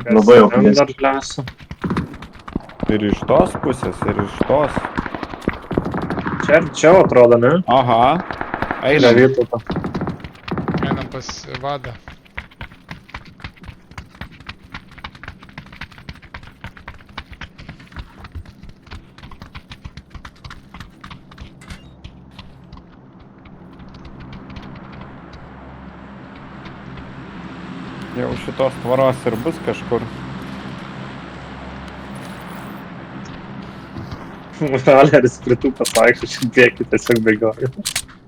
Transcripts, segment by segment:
Labai jau Ten kviesti. dar lesu. Ir iš tos pusės, ir iš tos. Čia arčiau atrodo, ne? Aha. Čia Einam. Vytauto. Einam pas vadą. Jau šitos tvaros ir bus kažkur. Valeris pritų pasvaikščiu, čia priekį tiesiog bėgioju.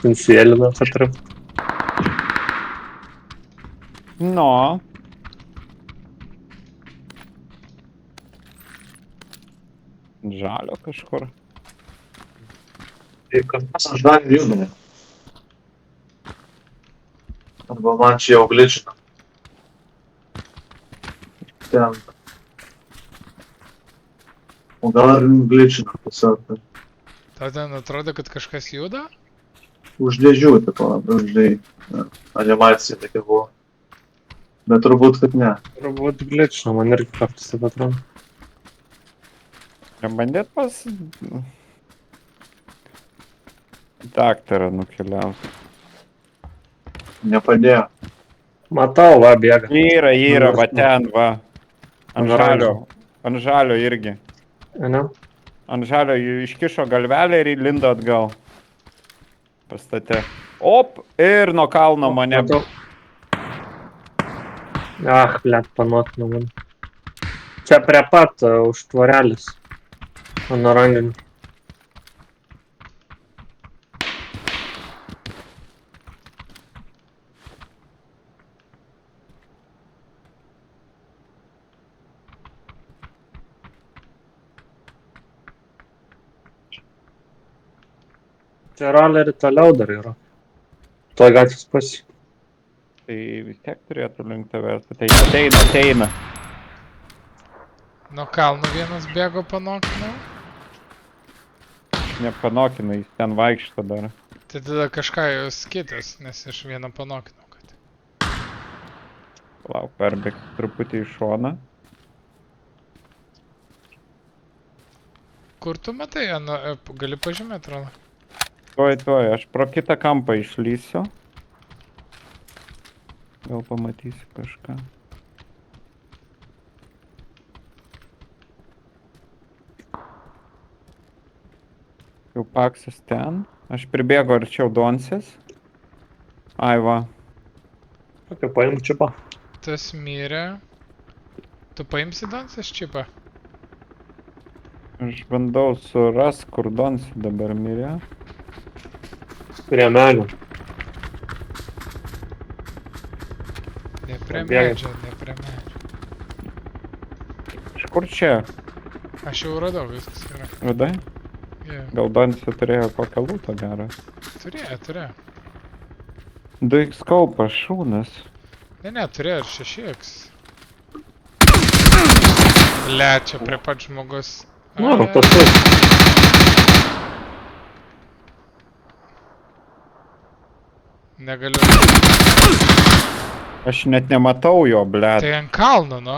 Ten sėlina patrap. No. Žalio kažkur. Tai kažkas aš dar judinė. Arba man čia jau gličina. Ten. O gal ir gličina tiesiog. Tau ten atrodo, kad kažkas juda? Už dėžių, tipo, žinai, animacija tokia buvo. Bet turbūt, kad ne. Turbūt glitchino, man irgi kartais taip atrodo. Ir bandėt pas... daktarą nukeliauti. Nepadėjo. Matau, va, bėga. Yra, va ten, va. Ant Ant žalio. Ant žalio irgi. Ne? Ant žalio iškišo galvelę ir įlindo atgal. Pastate. Op! Ir nuo kalno mane. Matau. Ah, blėt, panotino man. Čia prie pat už tvorelis. Ant oranginį. Čia rolerį toliau dar yra. Tuo gatvės pasi. Tai vis tiek turėtų link tavęs. Tai ateina. Nuo kalno vienas bėgo panokino. Nepanokina, jis ten vaikšto dar. Tai tada kažką jūs kitas, nes iš vieno panokino. Kad... Lauk, perbėg truputį į šoną. Kur tu matai? Gali pažymėti, Rola? Tuoj, aš pro kitą kampą išlysiu. Gal pamatysiu kažką. Jau paksas ten. Aš pribėgu arčiau Donsės. Ai va. Tokia paimk čipą. Tas mirė. Tu paimsi Donsės čipą? Aš bandau suras, kur Donsė dabar mirė. Prie medžio. Ne prie Bėga. medžio. Iš kur čia? Aš jau radau, viskas yra. Radai? Yeah. Gal Donsė turėjo kokią lūtą gerą? Turėjo. 2x kaupas, šūnas. Ne, turėjo ir 6x. Čia prie pat žmogus. Nu, tas taip. Negaliu. Aš net nematau jo, blet. Tai ant kalno, nu.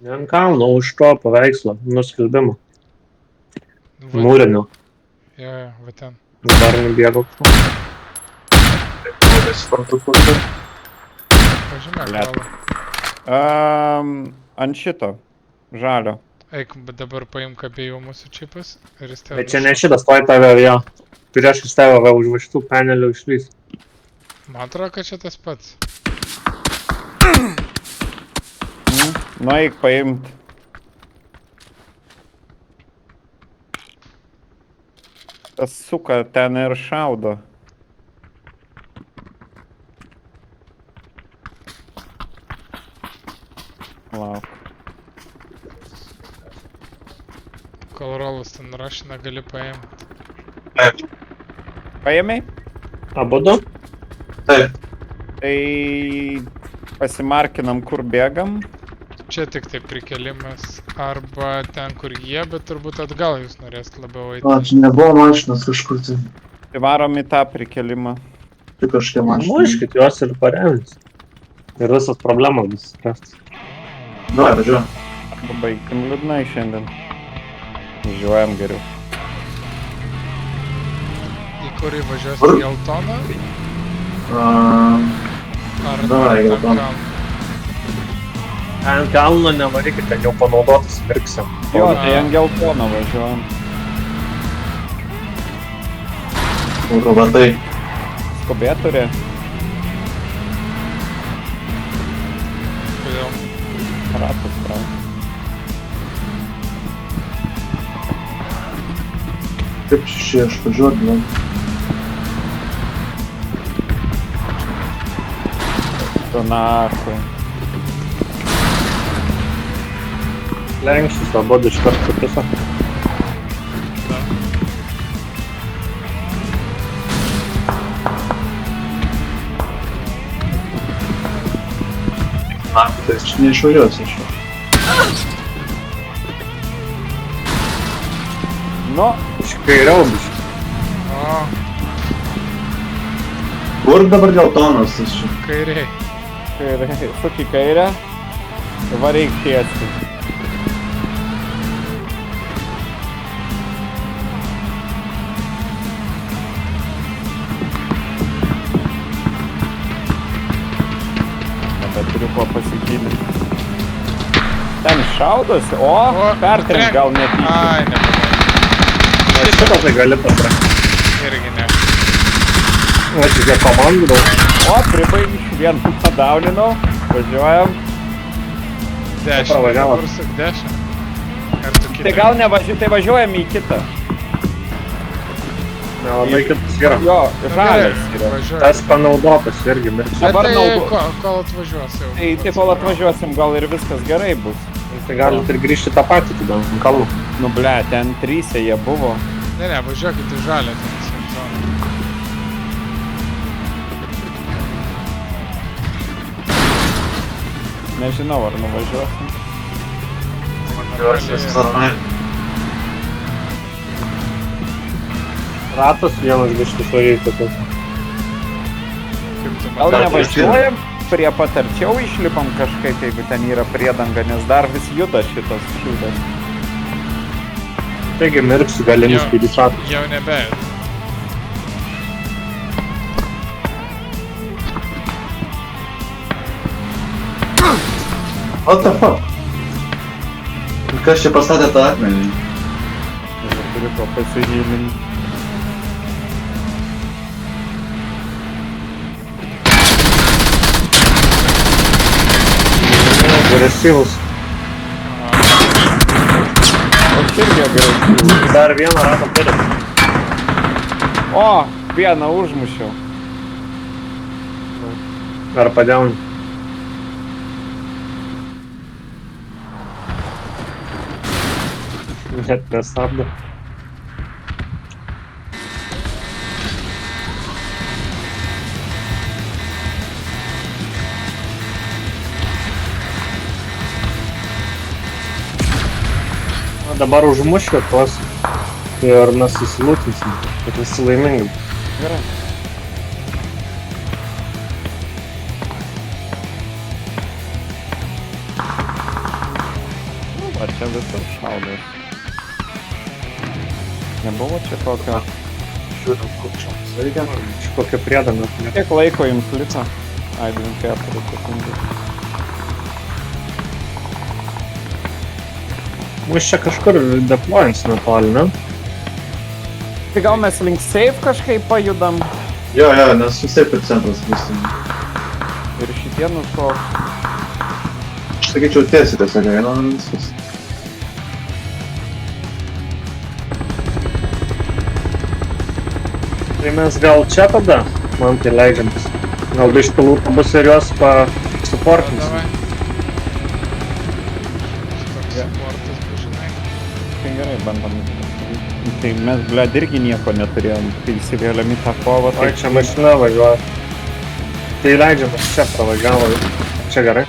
Ne ant kalno, už to paveikslo, nuskelbimo. Mūrinio. Jo, va ten. Dabar nebėgo. Labai suprantu, kur tai. Pažymėk, Blet. Rola. Ant šito. Žalio. Eik, bet dabar paimk abiejų mūsų čipas ir jis tave Bet čia ne šitas, toj tave jo. Prieš tave va už šitų panelių išlys. Man atrodo, kad čia tas pats. Nu, eik paimt. Tas suka ten ir šaudo. Lauk. Kol Rolas ten rašina, gali paimti. Taip, Paėmei? Abudu? taip. Tai pasimarkinam, kur bėgam. Čia tik tai prikelimas. Arba ten, kur jie, bet turbūt atgal jūs norėsit labiau A, eiti. čia nebuvo mašinas kažkur tai. Tai varom į tą prikelimą. Tai kažkokia mašina. Muškit juos ir paremtis. Ir visas problemas bus spręstas. Davai, važiuojam. Baigim liūdnai šiandien. Važiuojam geriau. Į kurį važiuosi Kur? geltoną? Ar Davai, ar geltoną. tam Ant kalno nevarykit, ten jau panaudotas pirksim. Jo, tai ant geltono važiuojam. Automatai. Skubėt turi. Kodėl? Ratus prav. Kaip čia aš važiuoti, man? Tu nakui. Lenkščius abudu iš karto supisa. Da. Tai čia neišvažiuosi iš jo. Nu, Iš kairiau biškai. O, Kur dabar geltonas tas čia? kairiai. kairė, suk į kairę. Vareik tiesti. Nebeturiu ko pasigilinti. Ten šaudosi, o, pertrink gal netyčia. Ai, nepadarė. Na, šitą tai gali patraukti. Irgi ne. Na, čia kiek komandų daug. O, pribaigi, vieną padauninau, važiuojam. Dešimt. Pravažiavo. Kur su 10? Ar tu kitą? Tai gal nevažiuojam, tai važiuojam į kitą. Nelabai kitas yra. Jo, žalias yra. Važiuoju. Tas panaudotas irgi mirksi. Bet Dabar tai naudo- kol atvažiuos jau. Tai kol atvažiuosim, gal ir viskas gerai bus. Tai galit ir grįžti tą patį tada ant kalnų. Nu ble, ten trysia jie buvo. Ne, ne, važiuokit į žalę ten sezoną. Nežinau, ar nuvažiuosim. Ratas vienas biškis varytas. Gal Dar nevažiuojam, prie patarčiau išlipam kažkaip, jeigu ten yra priedanga, nes dar vis juda šitas šiudas. Taigi mirksi galinis kairys ratas. Jau nebe. What the fuck? Kas čia pastatė tą akmenį? Dabar turiu ko pasigilinti. Agresyvus. Aš irgi agresyvus. Dar vieną ratą turi. O, vieną užmušiau. Ar padėm? Net nestabdo. O dabar užmušiu tuos ir mes susilūtinsim, kad visi laimingi. Gerai. Nu, va čia visur šaudas. Nebuvo čia tokio. Žiūrim, kur čia veikia. Kažkokią priedangą. Kiek laiko jums liko? Ai, 24 sekundės. Mus čia kažkur deployins netoli, ne? Tai gal mes link safe kažkaip pajudam Jo, nes vis taip ir centras visi. ir šitie nušoks. Aš sakyčiau tiesiai tiesiog eina viskas. Tai mes gal čia tada, man tai leidžiantis. Gal iš pilūtų bus ir juos Davai. pasuportinsim. Toks sportas, žinai. Tai gerai, bandom. Tai mes, bled, irgi nieko neturėjom. Tai įsivėlėm į tą kovą. Oi, čia mašina važiuoja. Tai leidžiamas čia pravažiavo. Čia gerai.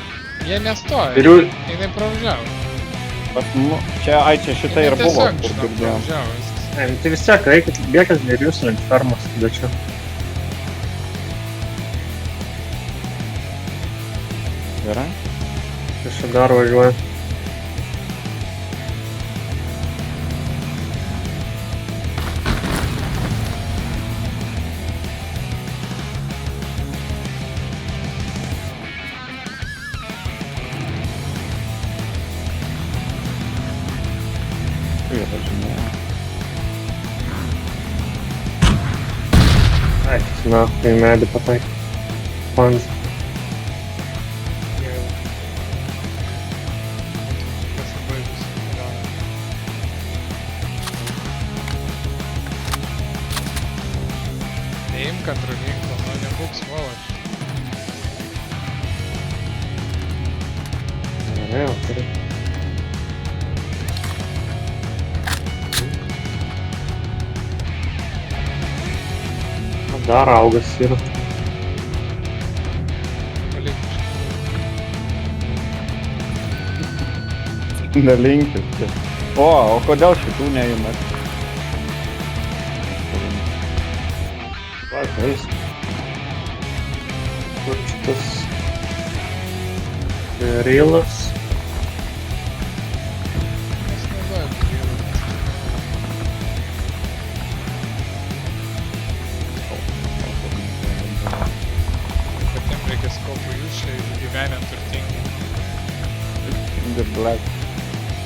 Jie nestoja. Ir jų... Jinai pravažiavo. Čia, ai, čia šita ir Jinai buvo, tiesiog, kur žinok, girdėjom. pravažiavo viskas. Ne, tai vis tiek, reikit bėgęs ir jūs link fermos, tada čia. Gerai. Aš čia dar važiuoju. Ir važinėja. Ai, na, į medį pataikė. Pans. Gaila. Pasibaigus kelionė. Neimk antro ginklo, nu nebūk svoloč. Gerai, o turi. Dar augas yra. Palik iš Nelinkit. O kodėl šitų neįmat? Va, tais. Kur šitas reilas. Mes naudojam gėlą. Patiem reikia skopų, jūs čia gyvenę turtingi. The Black.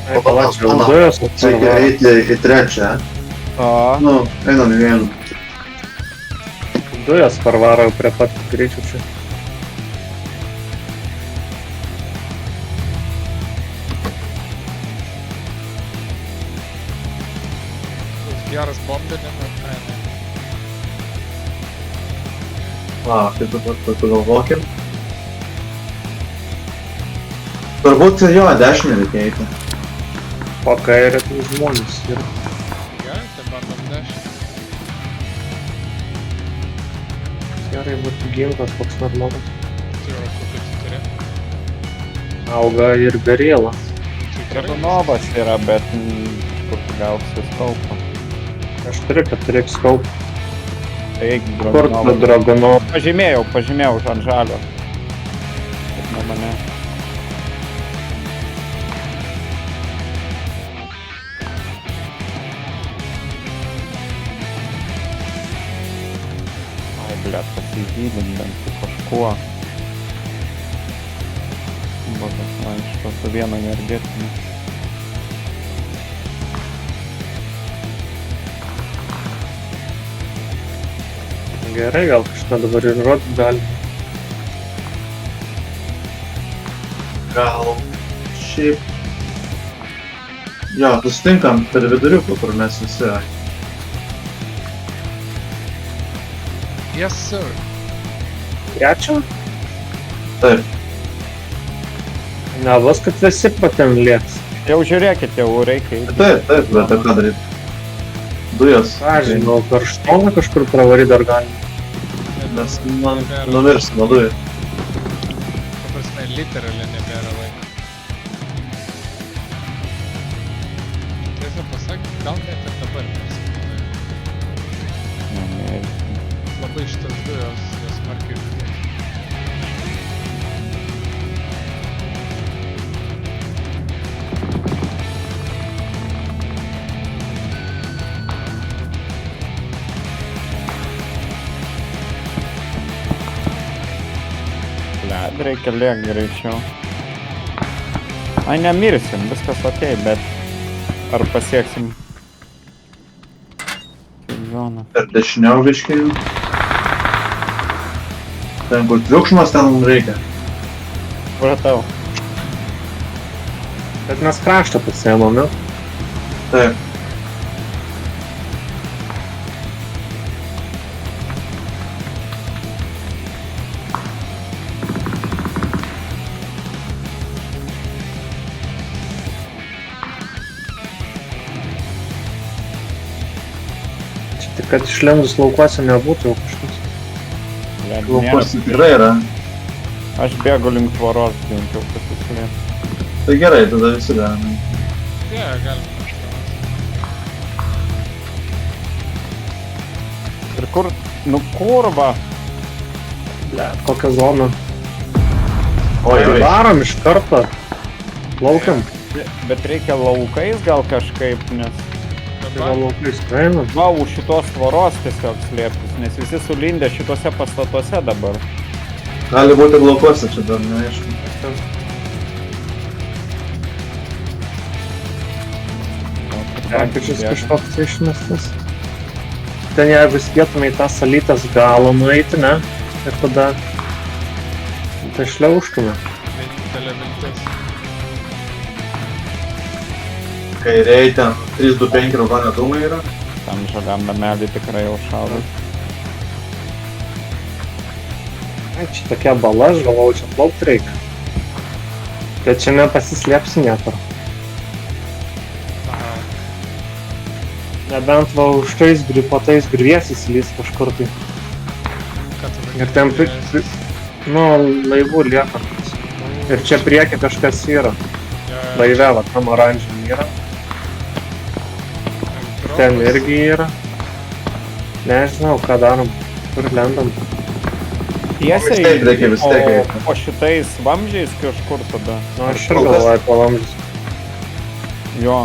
Ai, palačiau, dujos Reikia atsarva. eiti į trečią. O, Nu, einam į vieną. Dujas parvaro prie pat greičių čia. Koks geras bombinimas, ne. Va, tai dabar pagalvokim. Turbūt jo, dešinę reikia eiti. O kairė tai žmonės yra. Gerai, tai bandom dešinę. Gerai būtų ginklas koks normalus. Tai yra kokį tu turi. Auga ir berėla. Tai gerai. Dragonovas yra, bet kur tu gausi skaupą. Aš turiu 4 skaupų. Eik, Kur tu Dragonovas. dragono? Pažymėjau ant žalio. Bet nuo mane. Ai, blėt, pasigydint bent su kažkuo. Bogas, man iš to su vienu energetiniu. Gerai, gal kažką dabar ir rodyt gali. Gal šiaip... Jo, susitinkam per viduriuką, kur mes visi. Yes, sir. Trečią? Taip, Ne, vos kad visi paten lieks. Jau žiūrėkit, jau reikia. taip, bet tai ką daryt? Dujas. Ką žinau, karštoną kažkur pravaryt dar gali. Mes numirsim nuo dujų. Ta prasme, literaliai nebėra laiko. Tiesą pasakyt, gal net ir dabar persikūtai. Labai šitas dujos, jos smarkiai žudės. Blėt, reikia lėkt greičiau. Ai, nemirsim, viskas okei, bet ar pasieksim sezoną? Per dešiniau biškį. Ten kur triukšmas, ten mums reikia. Pratau. Bet mes kraštą pasiėmom, ne? Taip. Čia tik kad išlendus laukuose nebūtų jau kažkas. Blėt, Laukuose nėra. tikrai yra. Aš bėgu link tvoros, jau pasislėpti. Tai gerai, tada visi galime. Ne, galima kažką. Ir kur, nu kurva, Ble, kokią zoną. Oi, oi. Darom iš karto. Laukiam. Bet reikia laukais gal kažkaip, nes... Tai Dabar gal laukais praeinam. Va, už šitos tvoros tiesiog slėptis, nes visi sulindę šitose pastatuose dabar. Gali būti laukuose čia dar, neaišku. Rekičius kažkoks išmestas. Ten jeigu spėtume į tą salytės galą nueiti, ne? Ir tada... Tai šliaužtume. vienintelė viltis. Kairiai ten 325 raudono dūmai yra. Tam žaliam namelį tikrai jau šaudo. Ai, čia tokia bala, aš galvau, čia plaukt reikia. Bet čia nepasislėpsi niekur. Aha, Nebent va už tais po tais griuvėsiais įlys kažkur tai. ką tu Ir ten nu, laivų lieka. Ir čia prieki kažkas yra. Laive, va, tam oranžinį yra. Ten irgi yra. Nežinau, ką darom. Kur lendam. Tiesiai, Vis tiek reikia, vis tiek reikia. o šitais vamzdžiais kažkur tada. Nu, aš ir galvoju po vamzdžius. Jo.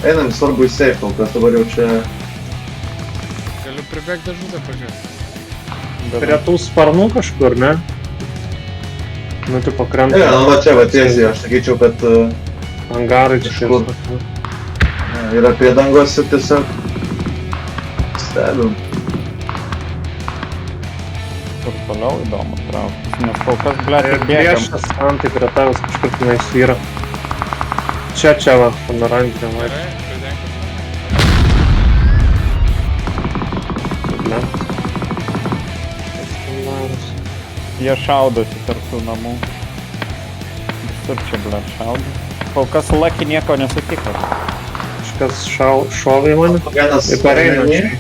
Einam svarbu į safe, kol kas dabar jau čia... Galiu pribėgti dažutę pažiūrėti. Prie tų sparnų kažkur, ne? Nu, tipo krantą. Ne, nu va čia, va tiesiai, aš sakyčiau, kad Angarai čia Kažkur. kažkur. yra prie dangos ir tiesiog stebim. Kur toliau įdomu trauktis, nes kol kas, ble, Ir tik bėgam. priešas antai prie tavęs kažkur tenais yra. Čia va, pan oranžinė va. Gerai, pridenkim. Ne? Standaras. Jie šaudosi tarp tų namų. Visur čia, ble, šaudo. Kol kas Lucky nieko nesutiko. Kažkas šovė į mane. Vienas Ir pareina. remi,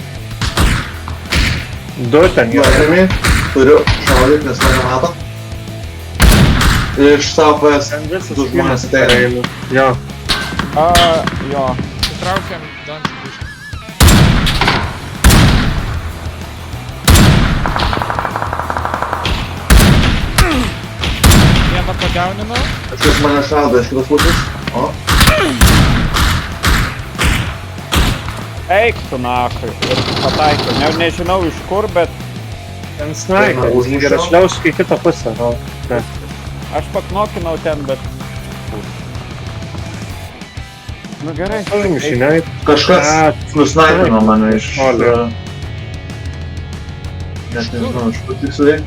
Du ten jo yra. remi, turiu šaudyt, nes mane mato. Iš Southwest du žmonės ateina. pareina. Jo. Jo. Sutraukiam Dantį biškį. Vieną pagauninau. Kažkas mane šaudo iš kitos pusės. O, Eik tu nachai. Ir pataiko. Nežinau iš kur, bet Ten snaiperis. užmušiau. Ir aš liausiu į kitą pusę. O, ne. aš paknokinau ten, bet... Nu gerai. Užmušiniai. kažkas nusnaipino mane iš... Olė. Net nežinau, iš kur tiksliai.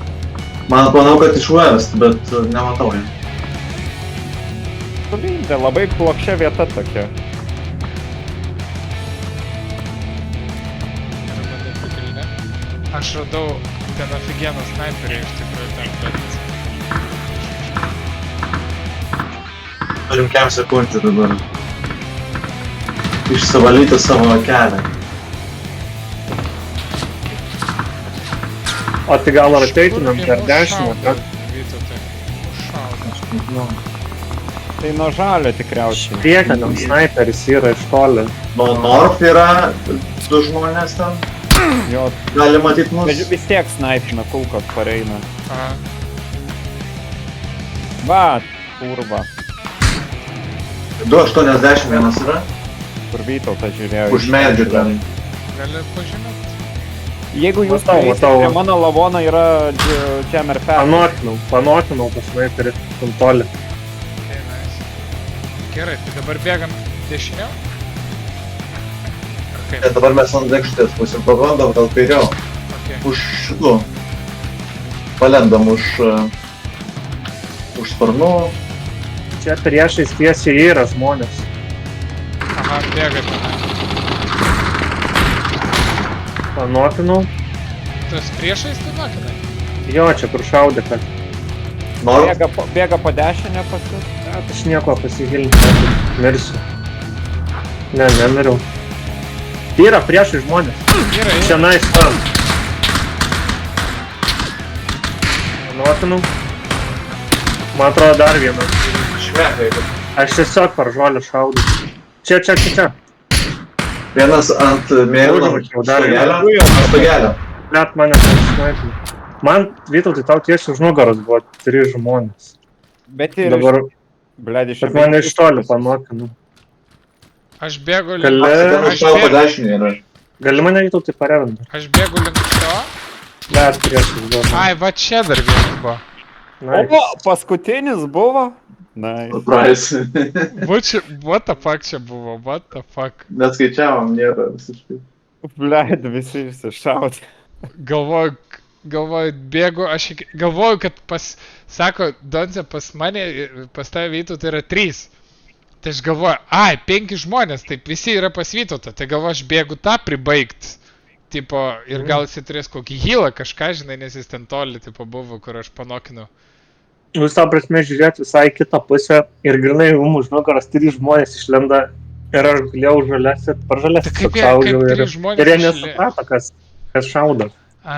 Man manau, kad iš West, bet nematau jį. Sulindė, labai plokščia vieta tokia. Gerai, bandau prikalinę. Aš radau ten aфиgeną snaiperį iš tikrųjų ten, bet... Turim kem sekundžių dabar. Išsivalyti savo kelią. O tai gal ar ateitumėm per dešinę, ką? Vytautai, užšaudo. Tai nuo žalio tikriausiai. Priekiniam snaiperis yra iš toli. Nuo North yra du žmonės ten. Jo, Gali matyti mus. bet vis tiek snaipina, kulkos pareina. Aha, Va, kurva. 281 yra. Kur Vytautas žiūrėjo. Už medžių ten. gali pažymėti. Jeigu jūs Matau, praeisit matau. prie mano lavono yra Jammer Pad. Panokinau tą snaiperį. Ten toli. Okay, nice. Gerai, tai dabar bėgam dešiniau. Ar kaip? Ir dabar mes ant lėkštės pusėm pabandom, gal kairiau. Okay. Už šitų. Palendam už sparnų. Čia priešais tiesiai yra žmonės. Aha, bėga tenai. Panokinau. Tu esi priešais, tai nakinai? Jo, čia kur šaudė, kad... North. Bėga po dešinę pas jūs. Aš nieko pasigilinti. Mirsiu. Ne, nemiriau. Yra priešai žmonės. Gerai, Čia nais tam. Panokinau. Man atrodo dar vienas. Šmekai. Aš tiesiog per žolę šaudau. Čia. Vienas ant mėlyno Užmušiau dar stogelio. vieną. Ant stogelio. Net mane pasinaipino. Man, Vytautai, tau tiesiai už nugaros buvo 3 žmonės. Bet ir Dabar, blėdi bet mane iš toli panokino. Aš bėgu link... Gali- Ten už tavo dešinį yra. Gali mane Vytautai parevint? Aš bėgu link to. Dar priešas buvo. Ai, va čia dar vienas buvo. O, paskutinis buvo? Na, Surprise. What the fuck čia buvo, what the fuck. Neskaičiavom, nėra visiškai. blėdi, visi išsišaudė. Galvoju, bėgu, galvoju, kad sako, Donce, pas mane, pas tave Vytautą yra 3. Tai aš galvoju, 5 žmonės, taip visi yra pas Vytautą, tai galvoju, aš bėgu tą pribaigt. Tipo, ir gal jis turės kokį healą kažką, žinai, nes jis ten toli, tipo, buvo, kur aš panokinau. Jūs tą prasme žiūrėt visai kitą pusę ir grinai už nugaros 3 žmonės išlenda ir aš galėjau žalės ir par žalės Tai kaip šaudžiau kaip ir 3 žmonės jie išlė- nesuprato, kas šaudo. A.